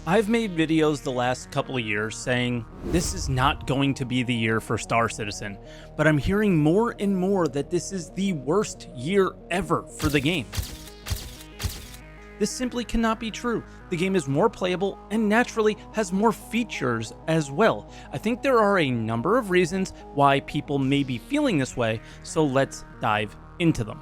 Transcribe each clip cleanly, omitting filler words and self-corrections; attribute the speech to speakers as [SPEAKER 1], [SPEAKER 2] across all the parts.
[SPEAKER 1] I've made videos the last couple of years saying this is not going to be the year for Star Citizen, but I'm hearing more and more that this is the worst year ever for the game. This simply cannot be true. The game is more playable and naturally has more features as well. I think there are a number of reasons why people may be feeling this way, so let's dive into them.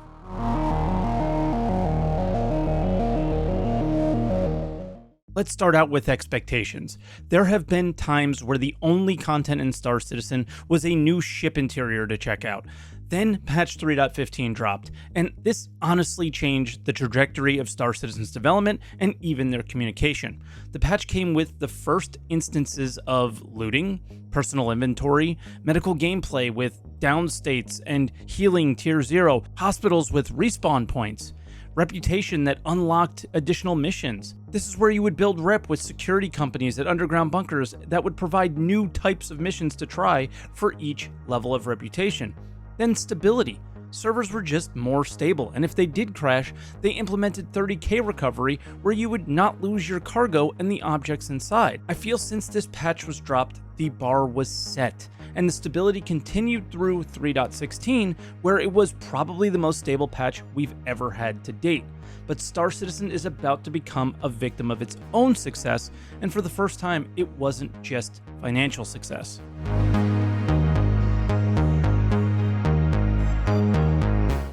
[SPEAKER 1] Let's start out with expectations. There have been times where the only content in Star Citizen was a new ship interior to check out. Then patch 3.15 dropped, and this honestly changed the trajectory of Star Citizen's development and even their communication. The patch came with the first instances of looting, personal inventory, medical gameplay with down states and healing tier 0, hospitals with respawn points, reputation that unlocked additional missions. This is where you would build rep with security companies at underground bunkers that would provide new types of missions to try for each level of reputation. Then stability. Servers were just more stable, and if they did crash, they implemented 30k recovery where you would not lose your cargo and the objects inside. I feel since this patch was dropped, the bar was set, and the stability continued through 3.16, where it was probably the most stable patch we've ever had to date. But Star Citizen is about to become a victim of its own success, and for the first time, it wasn't just financial success.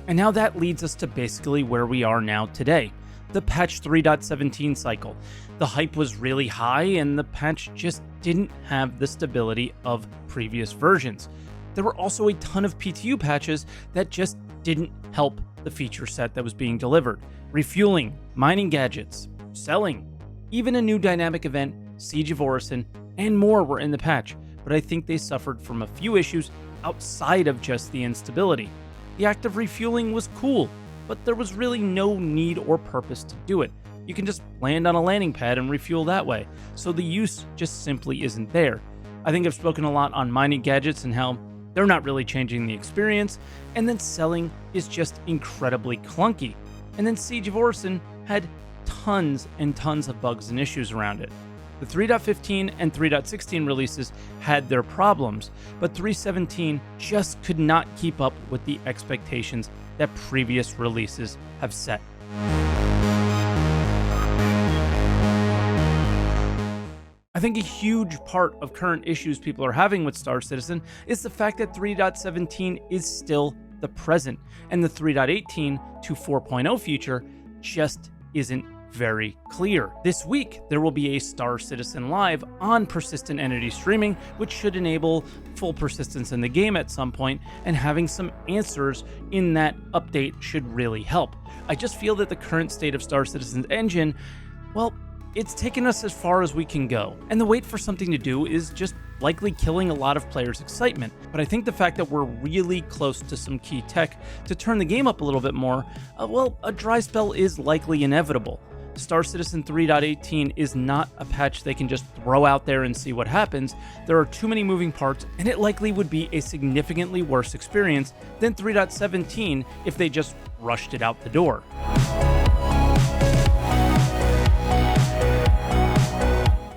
[SPEAKER 1] And now that leads us to basically where we are now today, the patch 3.17 cycle. The hype was really high and the patch just didn't have the stability of previous versions. There were also a ton of PTU patches that just didn't help the feature set that was being delivered. Refueling, mining gadgets, selling, even a new dynamic event, Siege of Orison, and more were in the patch, but I think they suffered from a few issues outside of just the instability. The act of refueling was cool, but there was really no need or purpose to do it. You can just land on a landing pad and refuel that way, so the use just simply isn't there. I think I've spoken a lot on mining gadgets and how they're not really changing the experience, and then selling is just incredibly clunky. And then Siege of Orison had tons and tons of bugs and issues around it. The 3.15 and 3.16 releases had their problems, but 3.17 just could not keep up with the expectations that previous releases have set. I think a huge part of current issues people are having with Star Citizen is the fact that 3.17 is still the present, and the 3.18 to 4.0 feature just isn't very clear. This week, there will be a Star Citizen Live on persistent entity streaming, which should enable full persistence in the game at some point, and having some answers in that update should really help. I just feel that the current state of Star Citizen's engine, well, it's taken us as far as we can go, and the wait for something to do is just likely killing a lot of players' excitement. But I think the fact that we're really close to some key tech to turn the game up a little bit more, a dry spell is likely inevitable. Star Citizen 3.18 is not a patch they can just throw out there and see what happens. There are too many moving parts, and it likely would be a significantly worse experience than 3.17 if they just rushed it out the door.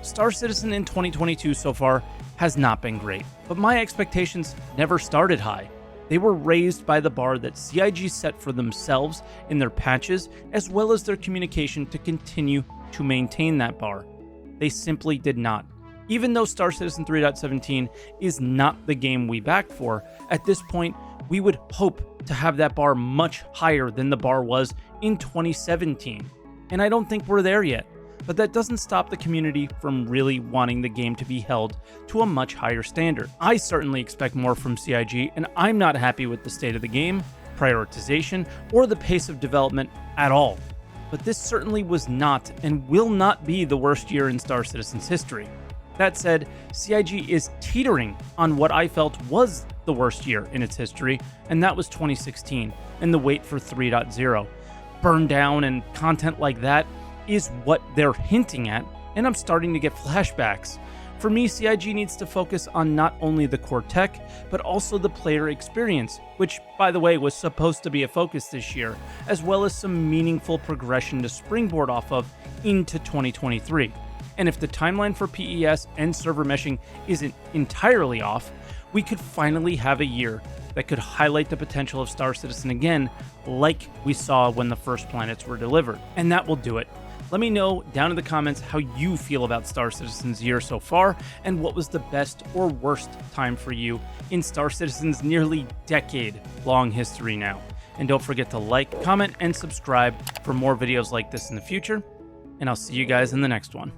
[SPEAKER 1] Star Citizen in 2022 so far has not been great, but my expectations never started high. They were raised by the bar that CIG set for themselves in their patches, as well as their communication to continue to maintain that bar. They simply did not. Even though Star Citizen 3.17 is not the game we backed for, at this point, we would hope to have that bar much higher than the bar was in 2017. And I don't think we're there yet. But that doesn't stop the community from really wanting the game to be held to a much higher standard. I certainly expect more from CIG, and I'm not happy with the state of the game, prioritization, or the pace of development at all. But this certainly was not and will not be the worst year in Star Citizen's history. That said, CIG is teetering on what I felt was the worst year in its history, and that was 2016, and the wait for 3.0. Burn down and content like that is what they're hinting at, and I'm starting to get flashbacks. For me, CIG needs to focus on not only the core tech, but also the player experience, which, by the way, was supposed to be a focus this year, as well as some meaningful progression to springboard off of into 2023. And if the timeline for PES and server meshing isn't entirely off, we could finally have a year that could highlight the potential of Star Citizen again, like we saw when the first planets were delivered. And that will do it. Let me know down in the comments how you feel about Star Citizen's year so far, and what was the best or worst time for you in Star Citizen's nearly decade-long history now. And don't forget to like, comment, and subscribe for more videos like this in the future, and I'll see you guys in the next one.